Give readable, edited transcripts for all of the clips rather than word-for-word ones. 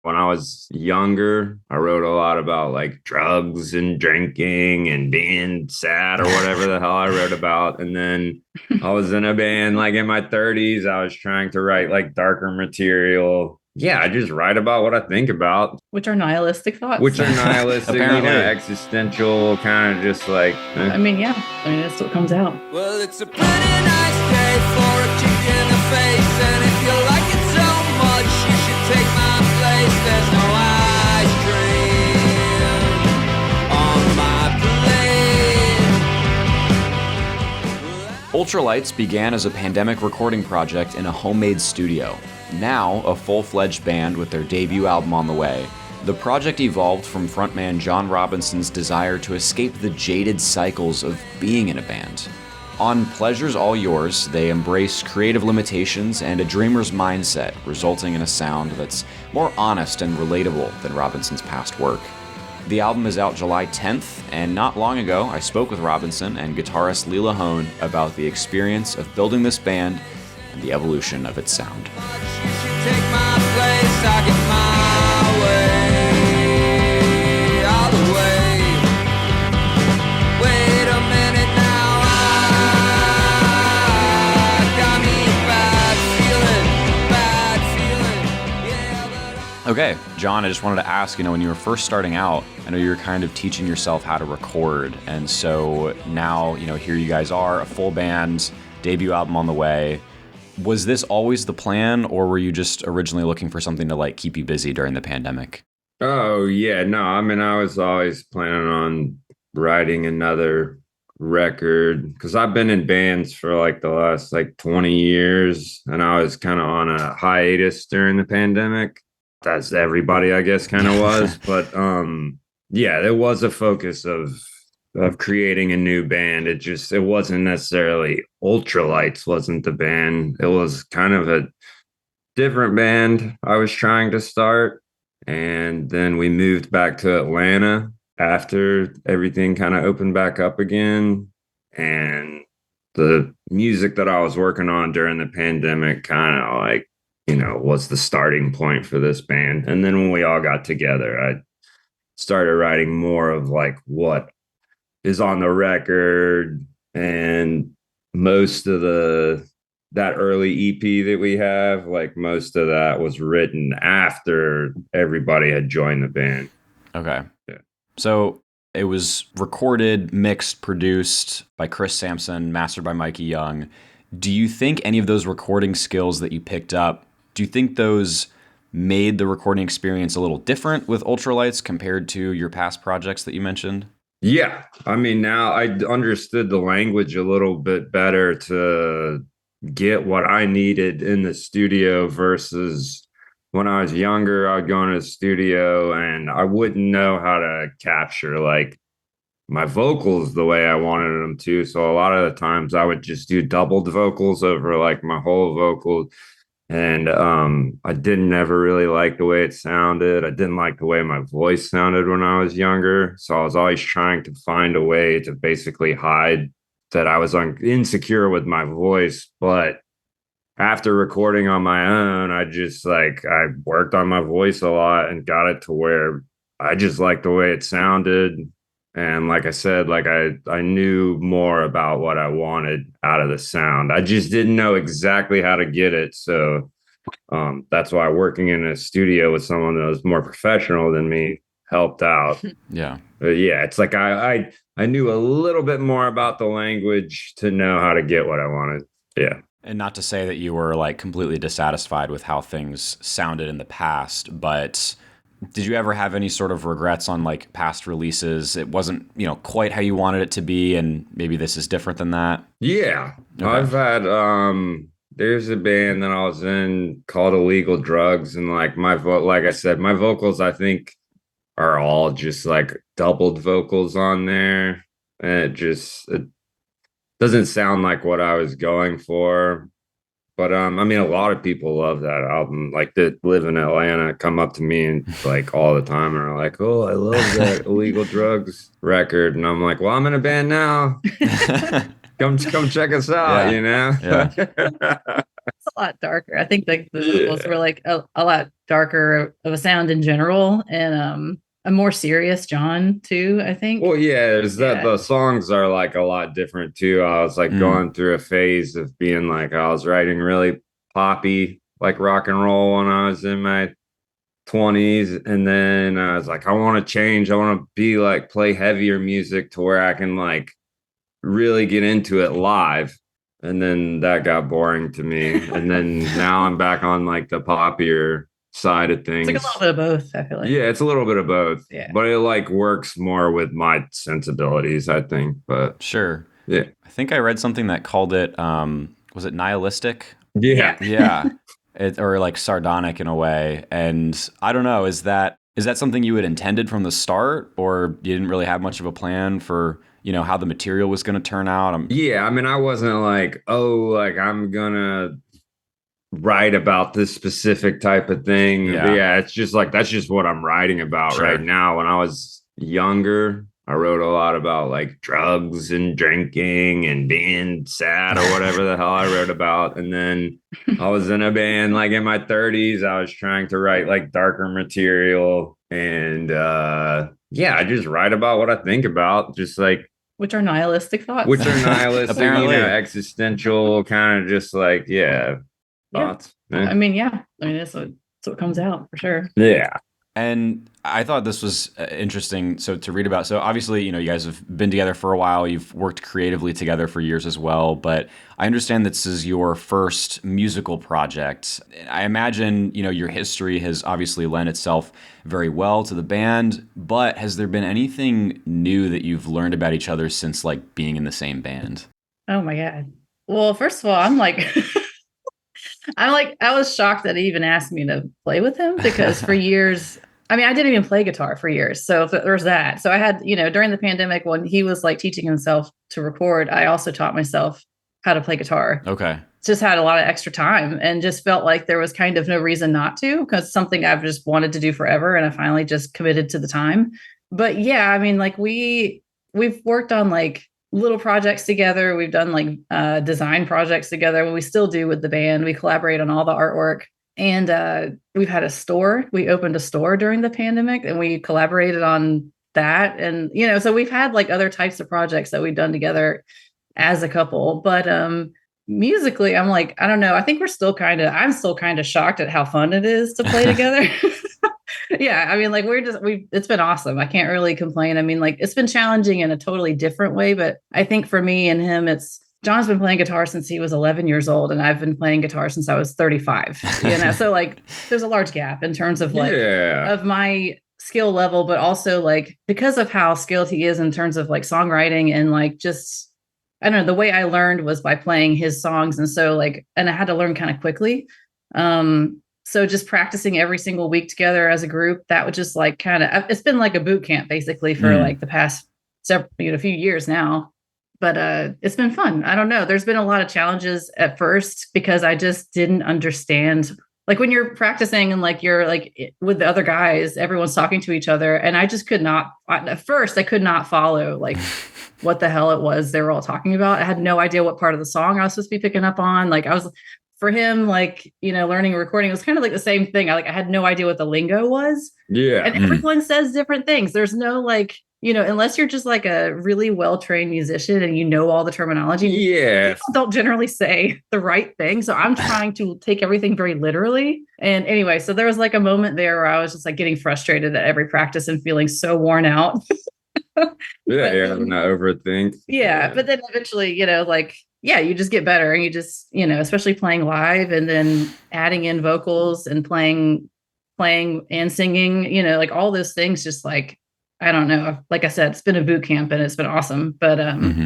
When I was younger, I wrote a lot about like drugs and drinking and being sad or whatever the hell I wrote about. And then I was in a band like in my 30s. I was trying to write like darker material. Yeah, I just write about what I think about, Which are nihilistic thoughts. which are nihilistic, Apparently. existential, kind of just like, I mean, yeah. I mean, that's what comes out. Well, it's a pretty nice day for a kick in the face, and if you like it so much, you should take my place. There's no ice cream on my plate. Ultralights began as a pandemic recording project in a homemade studio. Now, a full-fledged band with their debut album on the way, the project evolved from frontman John Robinson's desire to escape the jaded cycles of being in a band. On Pleasure's All Yours, they embrace creative limitations and a dreamer's mindset, resulting in a sound that's more honest and relatable than Robinson's past work. The album is out July 10th, and not long ago, I spoke with Robinson and guitarist Leela Hoehn about the experience of building this band and the evolution of its sound. You should take my place, I get my way, all the way. Wait a minute now, I got me bad feeling, yeah, but Okay, John, I just wanted to ask, when you were first starting out, I know you were kind of teaching yourself how to record, and so now, here you guys are, a full band, debut album on the way. Was this always the plan, or were you just originally looking for something to like keep you busy during the pandemic? oh, yeah, no, I mean, I was always planning on writing another record because I've been in bands for like the last like 20 years, and I was kind of on a hiatus during the pandemic. That's everybody, I guess, kind of was. But yeah, there was a focus of creating a new band. It wasn't necessarily Ultralights wasn't the band. It was kind of a different band I was trying to start. And then we moved back to Atlanta after everything kind of opened back up again. And the music that I was working on during the pandemic kind of like, was the starting point for this band. And then when we all got together, I started writing more of like what is on the record, and most of that early EP that we have, like most of that was written after everybody had joined the band. Okay. Yeah. So it was recorded, mixed, produced by Chris Sampson, mastered by Mikey Young. Do you think any of those recording skills that you picked up, do you think those made the recording experience a little different with Ultralights compared to your past projects that you mentioned? Yeah. I mean, now I understood the language a little bit better to get what I needed in the studio versus when I was younger. I'd go into the studio and I wouldn't know how to capture like my vocals the way I wanted them to. So a lot of the times I would just do doubled vocals over like my whole vocal. And I didn't ever really like the way it sounded. I didn't like the way my voice sounded when I was younger. So I was always trying to find a way to basically hide that I was insecure with my voice. But after recording on my own, I worked on my voice a lot and got it to where I just liked the way it sounded. And like I said, like I knew more about what I wanted out of the sound. I just didn't know exactly how to get it. So that's why working in a studio with someone that was more professional than me helped out. Yeah. But yeah, it's like I knew a little bit more about the language to know how to get what I wanted. Yeah. And not to say that you were like completely dissatisfied with how things sounded in the past, but did you ever have any sort of regrets on like past releases? It wasn't, quite how you wanted it to be, and maybe this is different than that. Yeah. Okay. I've had there's a band that I was in called Illegal Drugs, and like like I said, my vocals I think are all just like doubled vocals on there. And it doesn't sound like what I was going for. But I mean, a lot of people love that album. Like that live in Atlanta, come up to me and like all the time and are like, "Oh, I love that Illegal Drugs record." And I'm like, "Well, I'm in a band now. Come check us out." Yeah. Yeah. a lot darker. I think like the vocals Yeah. were like a lot darker of a sound in general, and a more serious John too, I think. Well, yeah, is that Yeah. the songs are like a lot different too. I was like Mm. going through a phase of being like I was writing really poppy, like rock and roll when I was in my 20s. And then I was like, I want to change. I want to be like play heavier music to where I can like really get into it live. And then that got boring to me. And then now I'm back on like the poppier side of It's like a things. little bit of both, I feel like. Yeah, it's a little bit of both, Yeah. but it like works more with my sensibilities, I think. But Sure. yeah. I think I read something that called it, was it nihilistic? Yeah. Yeah. Or like sardonic in a way. And I don't know, is that something you had intended from the start, or you didn't really have much of a plan for, how the material was going to turn out? Yeah, I mean, I wasn't like, oh, like I'm gonna write about this specific type of thing. But Yeah. yeah, it's just like that's just what I'm writing about right Sure. now. When I was younger, I wrote a lot about like drugs and drinking and being sad or whatever the hell I wrote about. And then I was in a band like in my 30s. I was trying to write like darker material. And yeah, I just write about what I think about, just like Which are nihilistic thoughts. which are nihilistic, Apparently. existential, kind of just like, yeah, Yeah. thoughts. Eh. I mean, yeah. I mean, that's what comes out for sure. Yeah. And I thought this was interesting. So to read about, so obviously, you guys have been together for a while. You've worked creatively together for years as well. But I understand this is your first musical project. I imagine, your history has obviously lent itself very well to the band. But has there been anything new that you've learned about each other since like being in the same band? Oh my God. Well, first of all, I'm like, I was shocked that he even asked me to play with him because for years, I mean, I didn't even play guitar for years. So there's that. So I had, during the pandemic when he was like teaching himself to record, I also taught myself how to play guitar. Okay. Just had a lot of extra time and just felt like there was kind of no reason not to, because it's something I've just wanted to do forever. And I finally just committed to the time. But yeah, I mean, like we've worked on like little projects together. We've done like design projects together. We still do with the band. We collaborate on all the artwork. And we've had a store. We opened a store during the pandemic and we collaborated on that. And, so we've had like other types of projects that we've done together as a couple. But musically, I'm like, I don't know. I think I'm still kind of shocked at how fun it is to play together. Yeah. I mean, like it's been awesome. I can't really complain. I mean, like it's been challenging in a totally different way. But I think for me and him, John's been playing guitar since he was 11 years old, and I've been playing guitar since I was 35. So like there's a large gap in terms of like of my skill level, but also like because of how skilled he is in terms of like songwriting and like just I don't know, the way I learned was by playing his songs, and so like and I had to learn kind of quickly. So just practicing every single week together as a group, that would just like it's been like a boot camp basically for like the past several few years now. But it's been fun. I don't know. There's been a lot of challenges at first because I just didn't understand. Like when you're practicing and like you're like with the other guys, everyone's talking to each other. And I just could not, at first, I could not follow like what the hell it was they were all talking about. I had no idea what part of the song I was supposed to be picking up on. Like for him, like, learning and recording, it was kind of like the same thing. I had no idea what the lingo was. Yeah. And everyone says different things. There's no like, unless you're just like a really well-trained musician and all the terminology, people don't generally say the right thing. So I'm trying to take everything very literally. And anyway, so there was like a moment there where I was just like getting frustrated at every practice and feeling so worn out. Not overthink. Yeah. But then eventually, you just get better and you just, especially playing live and then adding in vocals and playing and singing, like all those things, just like, I don't know. Like I said, it's been a boot camp and it's been awesome. But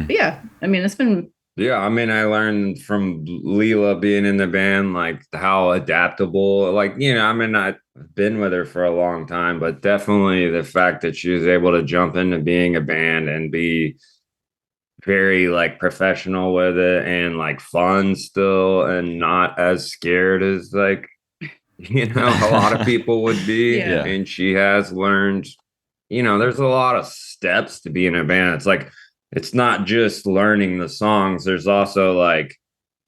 yeah, I mean, it's been. Yeah, I mean, I learned from Leela being in the band, like how adaptable, like, I mean, I've been with her for a long time, but definitely the fact that she was able to jump into being a band and be very like professional with it and like fun still and not as scared as like, a lot of people would be. Yeah. And she has learned, there's a lot of steps to be in a band. It's like, it's not just learning the songs. There's also like,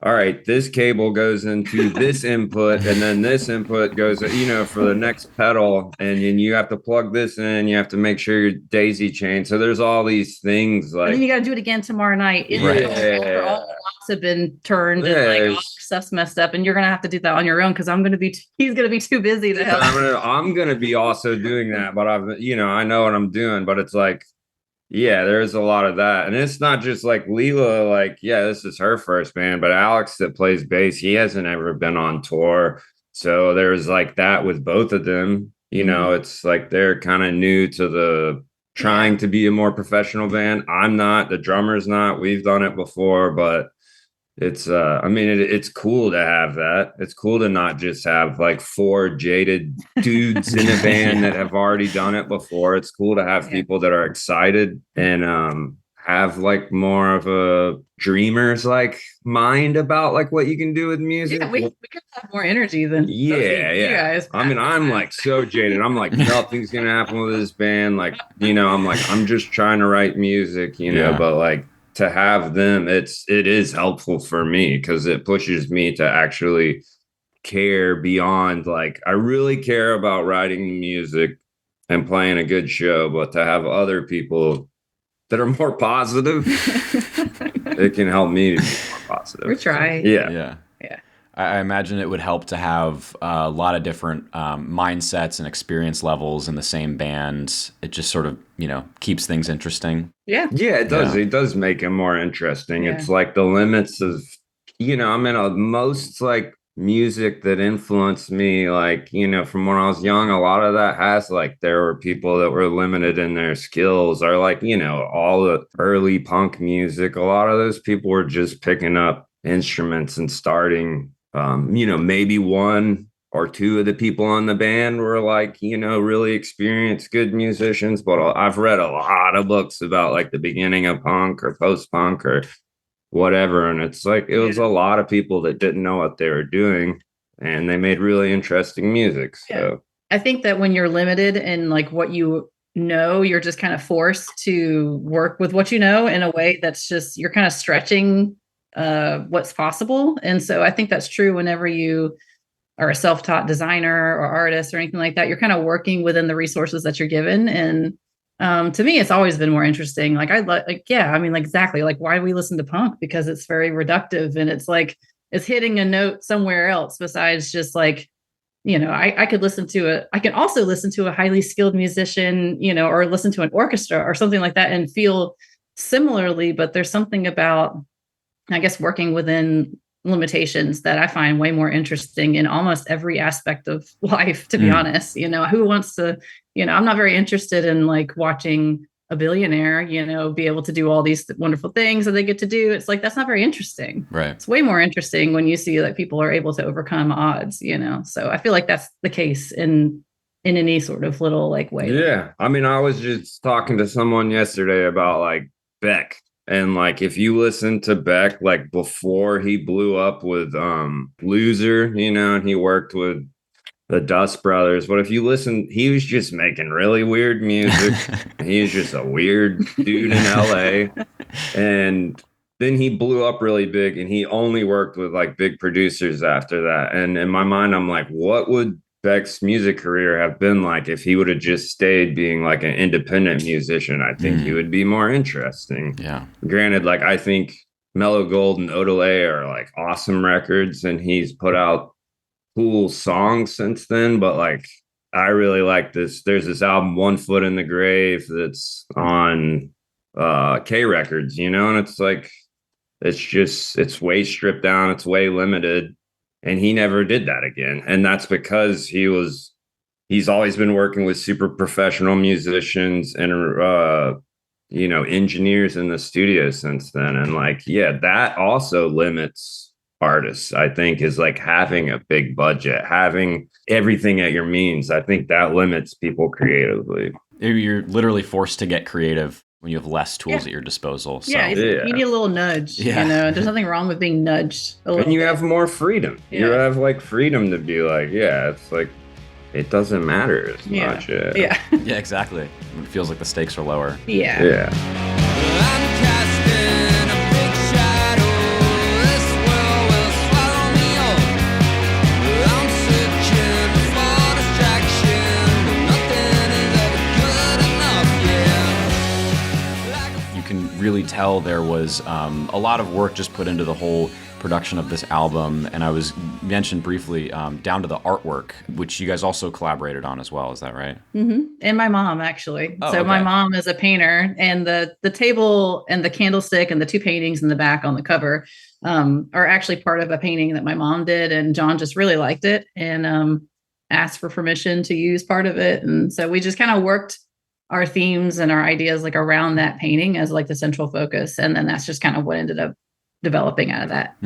all right, this cable goes into this input, and then this input goes, for the next pedal, and then you have to plug this in. You have to make sure your daisy chain. So there's all these things And then like, you got to do it again tomorrow night. Right. After all the locks have been turned and like all your stuff's messed up, and you're gonna have to do that on your own because he's gonna be too busy to help. I'm gonna be also doing that, but I know what I'm doing, but it's like, yeah, there's a lot of that. And it's not just like Leela, like, yeah, this is her first band, but Alex that plays bass, he hasn't ever been on tour. So there's like that with both of them. It's like they're kind of new to the trying to be a more professional band. I'm not, the drummer's not. We've done it before, but it's it's cool to have that. It's cool to not just have like 4 jaded dudes in a band that have already done it before. It's cool to have people that are excited and have like more of a dreamer's like mind about like what you can do with music. Yeah, we could have more energy than you guys. I'm like so jaded. I'm like, nothing's gonna happen with this band. Like, I'm just trying to write music, but like to have them, it is helpful for me because it pushes me to actually care beyond like, I really care about writing music and playing a good show, but to have other people that are more positive, it can help me to be more positive. We're trying. Yeah. I imagine it would help to have a lot of different mindsets and experience levels in the same band. It just sort of, keeps things interesting. Yeah, it does. It does make it more interesting. It's like the limits of, most like music that influenced me, like, from when I was young, a lot of that has like, there were people that were limited in their skills, or like, all the early punk music. A lot of those people were just picking up instruments and starting. Maybe 1 or 2 of the people on the band were like, really experienced, good musicians. But I've read a lot of books about like the beginning of punk or post-punk or whatever. And it's like, it was a lot of people that didn't know what they were doing and they made really interesting music. So I think that when you're limited in like what you know, you're just kind of forced to work with what you know in a way that's just, you're kind of stretching what's possible. And so I think that's true whenever you are a self-taught designer or artist or anything like that. You're kind of working within the resources that you're given. And to me, it's always been more interesting. Like exactly. Like, why do we listen to punk? Because it's very reductive and it's like it's hitting a note somewhere else besides just like, I can also listen to a highly skilled musician, or listen to an orchestra or something like that and feel similarly. But there's something about, I guess, working within limitations that I find way more interesting in almost every aspect of life, to be honest. Who wants to, I'm not very interested in like watching a billionaire, be able to do all these wonderful things that they get to do. It's like, that's not very interesting. Right. It's way more interesting when you see that people are able to overcome odds, So I feel like that's the case in any sort of little like way. Yeah. I was just talking to someone yesterday about like Beck. And like, if you listen to Beck, like before he blew up with Loser, and he worked with the Dust Brothers. But if you listen, he was just making really weird music. He was just a weird dude in LA. And then he blew up really big and he only worked with like big producers after that. And in my mind, I'm like, what would Beck's music career have been like if he would have just stayed being like an independent musician? I think he would be more interesting. Yeah. Granted, like I think Mellow Gold and Odelay are like awesome records and he's put out cool songs since then, but like I really like this. There's this album, One Foot in the Grave, that's on K Records, and it's like it's way stripped down, it's way limited. And he never did that again. And that's because he's always been working with super professional musicians and, engineers in the studio since then. And like, yeah, that also limits artists, I think, is like having a big budget, having everything at your means. I think that limits people creatively. You're literally forced to get creative when you have less tools at your disposal. So. You need a little nudge. There's nothing wrong with being nudged a little. And you have more freedom. You have like freedom to be like, it's like it doesn't matter as much. Yeah, exactly. It feels like the stakes are lower. I'm casting a big shadow. This world will really tell there was a lot of work just put into the whole production of this album, and I was mentioned briefly down to the artwork, which you guys also collaborated on as well. Is that right? Mm-hmm. And my mom, actually. Oh, So okay. my mom is a painter, and the table and the candlestick and the two paintings in the back on the cover are actually part of a painting that my mom did, and John just really liked it and asked for permission to use part of it. And so we just kind of worked our themes and our ideas like around that painting as like the central focus, and then that's just kind of what ended up developing out of that.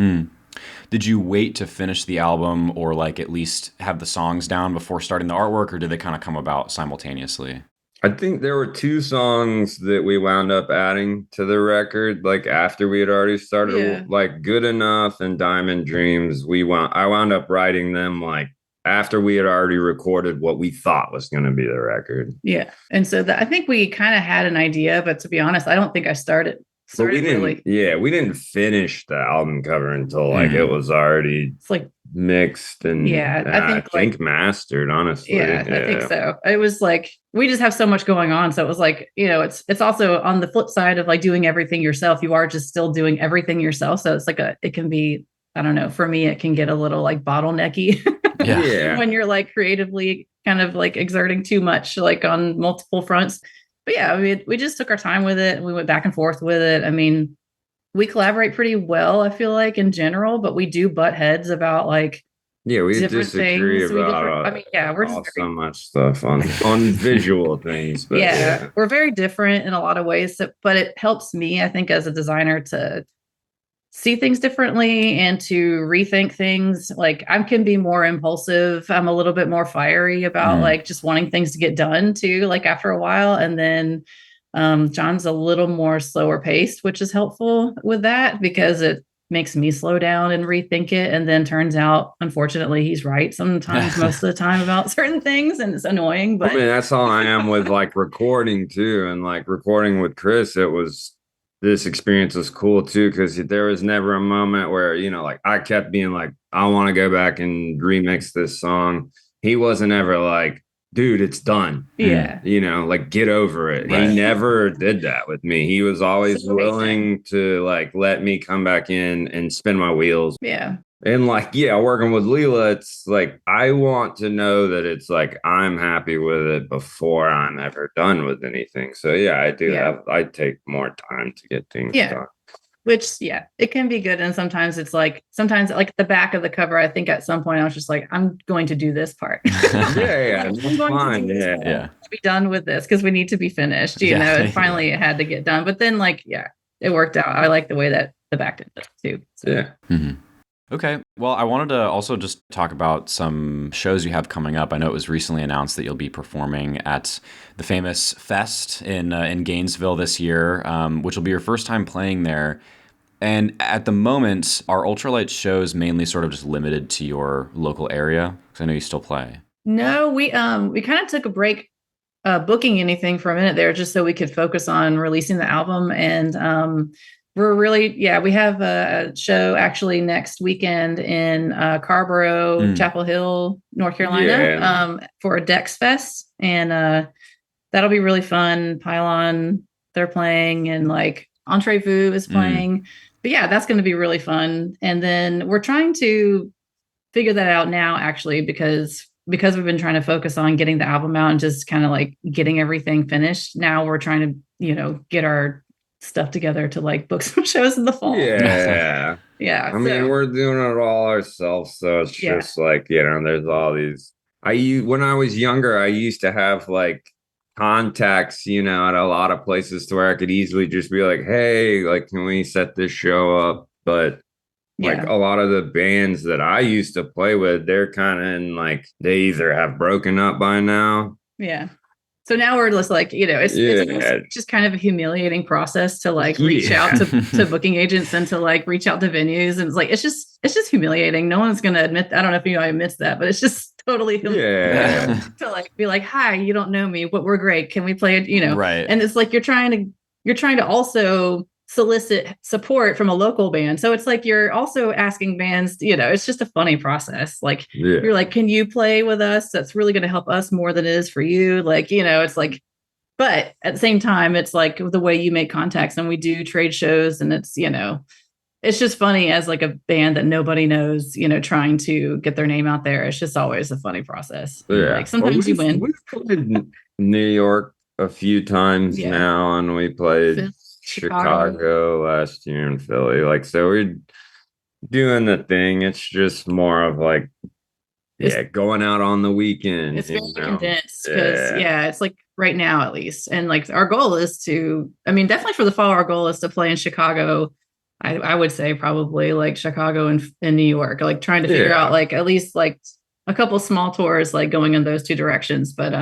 Did you wait to finish the album or like at least have the songs down before starting the artwork, or did they kind of come about simultaneously? I think there were 2 songs that we wound up adding to the record, like after we had already started, Yeah. like Good Enough and Diamond Dreams. I wound up writing them like after we had already recorded what we thought was going to be the record. Yeah. And so I think we kind of had an idea, but to be honest, I don't think I started But we didn't, really. we didn't finish the album cover until like it was already It's like, mixed and yeah, I think mastered, honestly. Yeah, I think so. It was like we just have so much going on. So it was like, it's also on the flip side of like doing everything yourself. You are just still doing everything yourself. So it's like it can be, I don't know, for me, it can get a little like bottlenecky Yeah. when you're like creatively kind of like exerting too much, like on multiple fronts. But yeah, we just took our time with it. We went back and forth with it. I mean, we collaborate pretty well, I feel like in general, but we do butt heads about like we different disagree things. about We're just so much stuff on visual things. But yeah, we're very different in a lot of ways, but it helps me, I think, as a designer to see things differently and to rethink things. Like I can be more impulsive. I'm a little bit more fiery about like just wanting things to get done too, like after a while. And then John's a little more slower paced, which is helpful with that because it makes me slow down and rethink it. And then turns out, unfortunately, he's right sometimes, most of the time about certain things. And it's annoying, but I mean, that's all I am with like recording too. And like recording with Chris, this experience was cool too, because there was never a moment where, like I kept being like, I want to go back and remix this song. He wasn't ever like, dude, it's done. Yeah. Like get over it. Right. He never did that with me. He was always willing to like let me come back in and spin my wheels. Yeah. And like, working with Leela, it's like, I want to know that it's like, I'm happy with it before I'm ever done with anything. So I take more time to get things done. Which, it can be good. And sometimes like the back of the cover, I think at some point I was just like, I'm going to do this part. I'm fine. To be done with this because we need to be finished, and finally it had to get done. But then it worked out. I like the way that the back did it too. So. Yeah. Mm-hmm. Okay. Well, I wanted to also just talk about some shows you have coming up. I know it was recently announced that you'll be performing at the famous Fest in Gainesville this year, which will be your first time playing there. And at the moment, are ultralight shows mainly sort of just limited to your local area? Because I know you still play. No, we kind of took a break booking anything for a minute there just so we could focus on releasing the album. And we're really, we have a show actually next weekend in Carborough, Chapel Hill, North Carolina, for a Dex Fest. And that'll be really fun. Pylon, they're playing, and like Entrevue is playing. But that's going to be really fun. And then we're trying to figure that out now, actually, because we've been trying to focus on getting the album out and just kind of like getting everything finished. Now we're trying to, get our stuff together to like book some shows in the fall. Yeah. I mean, we're doing it all ourselves. So it's just like, there's all these. When I was younger, I used to have like contacts, at a lot of places to where I could easily just be like, hey, like, can we set this show up? But like a lot of the bands that I used to play with, they're kind of in like, they either have broken up by now. Yeah. So now we're just like, it's just kind of a humiliating process to like reach out to booking agents and to like reach out to venues. And it's like, it's just humiliating. No one's going to admit, I don't know if anybody admits that, but it's just totally humiliating to like be like, hi, you don't know me, but we're great. Can we play it? Right. And it's like, you're trying to also solicit support from a local band. So it's like, you're also asking bands, it's just a funny process. Like, you're like, can you play with us? That's really going to help us more than it is for you. Like, it's like, But at the same time, it's like the way you make contacts, and we do trade shows, and it's, it's just funny as like a band that nobody knows, trying to get their name out there. It's just always a funny process. Yeah. Like sometimes you win. We've played New York a few times Yeah. now, and we played Phil- Chicago last year in Philly. Like, so we're doing the thing. It's just more of like, going out on the weekend. It's very condensed because it's like right now at least. And like our goal is to, I mean, definitely for the fall, our goal is to play in Chicago. I would say probably like Chicago and New York, like trying to figure out like at least like a couple small tours, like going in those two directions. But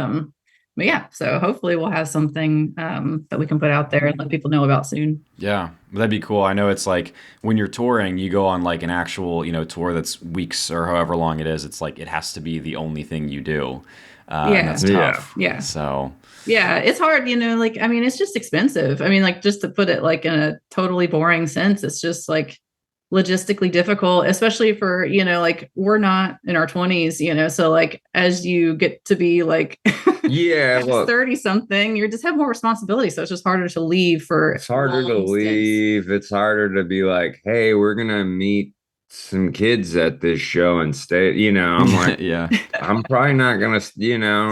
yeah, so hopefully we'll have something that we can put out there and let people know about soon. Yeah, that'd be cool. I know it's like when you're touring, you go on like an actual, tour that's weeks or however long it is. It's like it has to be the only thing you do. And that's tough. Yeah. So yeah, it's hard, like, I mean, it's just expensive. I mean, like, just to put it like in a totally boring sense, it's just like logistically difficult, especially for, like we're not in our 20s, so like as you get to be like 30 something, you just have more responsibility. So it's just harder to leave for it's harder to leave. It's harder to be like, hey, we're gonna meet some kids at this show and stay, I'm like, yeah, I'm probably not gonna,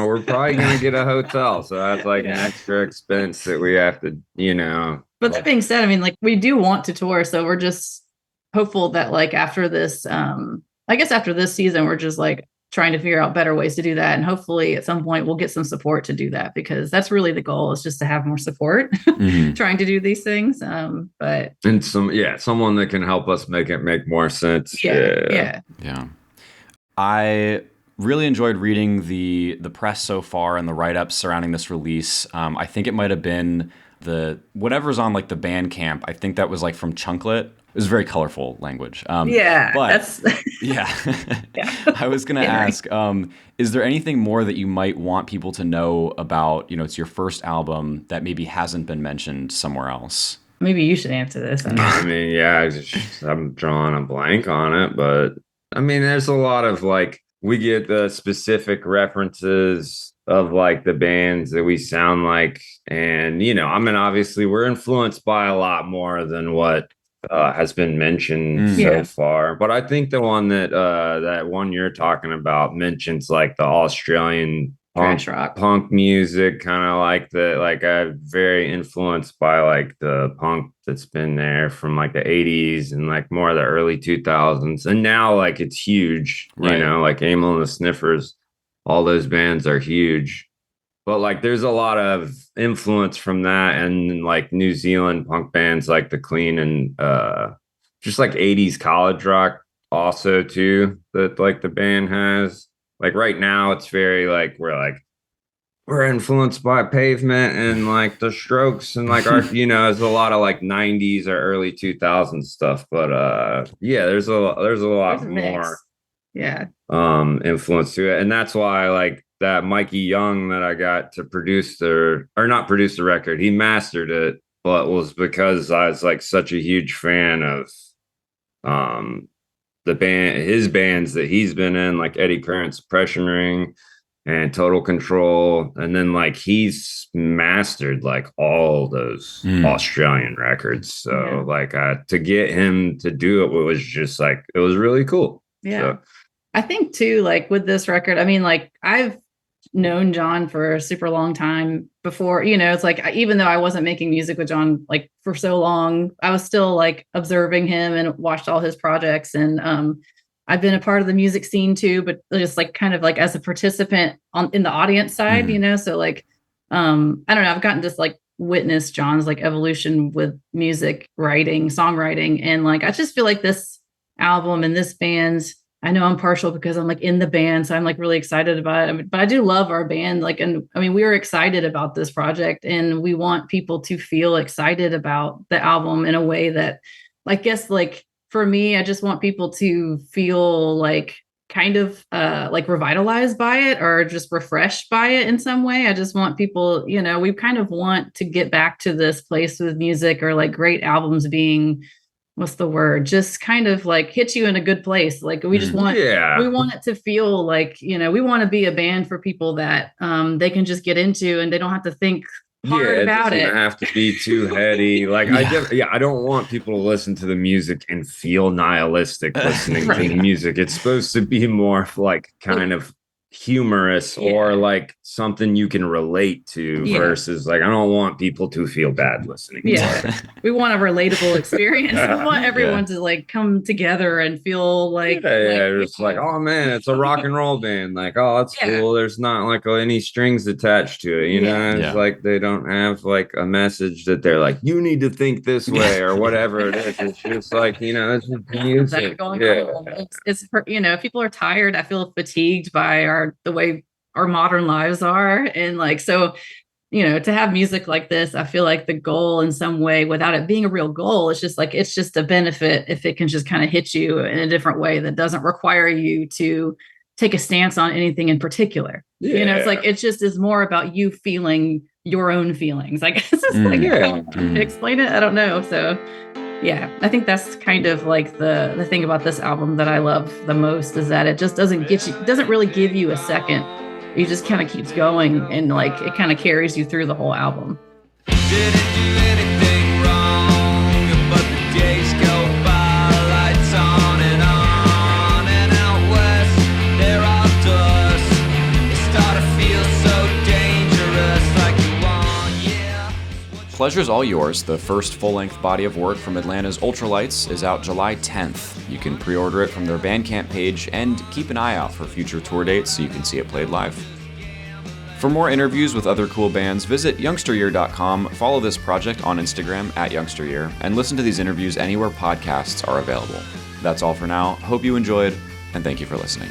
we're probably gonna get a hotel, so that's like an extra expense that we have to, But that being said, I mean, like we do want to tour, so we're just hopeful that like after this I guess after this season, we're just like trying to figure out better ways to do that, and hopefully at some point we'll get some support to do that, because that's really the goal, is just to have more support trying to do these things. But and someone that can help us make it make more sense. Yeah. I really enjoyed reading the press so far and the write-ups surrounding this release. I think it might have been whatever's on like the Bandcamp. I think that was like from Chunklet. It was very colorful language. But that's I was going to ask, is there anything more that you might want people to know about, it's your first album that maybe hasn't been mentioned somewhere else? Maybe you should answer this. I mean, I'm drawing a blank on it, but I mean, there's a lot of like, we get the specific references of like the bands that we sound like. And, I mean, obviously we're influenced by a lot more than what has been mentioned so far. But I think the one that one you're talking about mentions like the Australian punk music, kind of like I'm very influenced by like the punk that's been there from like the 80s and like more of the early 2000s. And now like it's huge, like Amyl and the Sniffers, all those bands are huge. But like there's a lot of influence from that, and like New Zealand punk bands like The Clean, and just like 80s college rock also too, that like the band has. Like right now it's very like we're influenced by Pavement and like the Strokes, and like our there's a lot of like 90s or early 2000s stuff. But there's a lot more influence to it. And that's why like that Mikey Young that I got to not produce the record, he mastered it, but was because I was like such a huge fan of his bands that he's been in, like Eddie Current, Suppression Ring, and Total Control. And then like he's mastered like all those Australian records. So like to get him to do it was just like, it was really cool. Yeah. So, I think too, like with this record, I mean, like I've known John for a super long time before, it's like, even though I wasn't making music with John like for so long, I was still like observing him and watched all his projects. And I've been a part of the music scene too, but just like kind of like as a participant in the audience side, so like I don't know, I've gotten to like witness John's like evolution with music writing, songwriting, and like I just feel like this album and this band's, I know I'm partial because I'm like in the band, so I'm like really excited about it. I mean, but I do love our band. Like, and I mean, we were excited about this project, and we want people to feel excited about the album in a way that, I guess, like for me, I just want people to feel like kind of like revitalized by it or just refreshed by it in some way. I just want people, we kind of want to get back to this place with music, or like great albums being, what's the word? Just kind of like hit you in a good place. Like we just want, we want it to feel like, we want to be a band for people that they can just get into, and they don't have to think hard it about doesn't it. have to be too heady. Like I don't want people to listen to the music and feel nihilistic listening to the music. It's supposed to be more like kind of humorous or like something you can relate to versus like I don't want people to feel bad listening to it. We want a relatable experience. We want everyone to like come together and feel like it's like, oh man, it's a rock and roll band. Like, oh, that's cool. There's not like any strings attached to it. You know, it's like they don't have like a message that they're like, you need to think this way or whatever it is. It's just like, you know, it's just music. It's you know, people are tired. I feel fatigued by the way our modern lives are, and like so. You know, to have music like this, I feel like the goal in some way, without it being a real goal, it's just a benefit if it can just kind of hit you in a different way that doesn't require you to take a stance on anything in particular. You know, it's like it just is more about you feeling your own feelings. I guess it's like explain it. I don't know. So yeah, I think that's kind of like the thing about this album that I love the most is that it just doesn't really give you a second. It just kind of keeps going and like it kind of carries you through the whole album. Didn't do anything wrong, but the days go by, lights on and out west, they're all dust. They start to feel so dangerous, like you want, Pleasure's All Yours, the first full-length body of work from Atlanta's Ultralights, is out July 10th. You can pre-order it from their Bandcamp page and keep an eye out for future tour dates so you can see it played live. For more interviews with other cool bands, visit youngsteryear.com, follow this project on Instagram @youngsteryear, and listen to these interviews anywhere podcasts are available. That's all for now. Hope you enjoyed, and thank you for listening.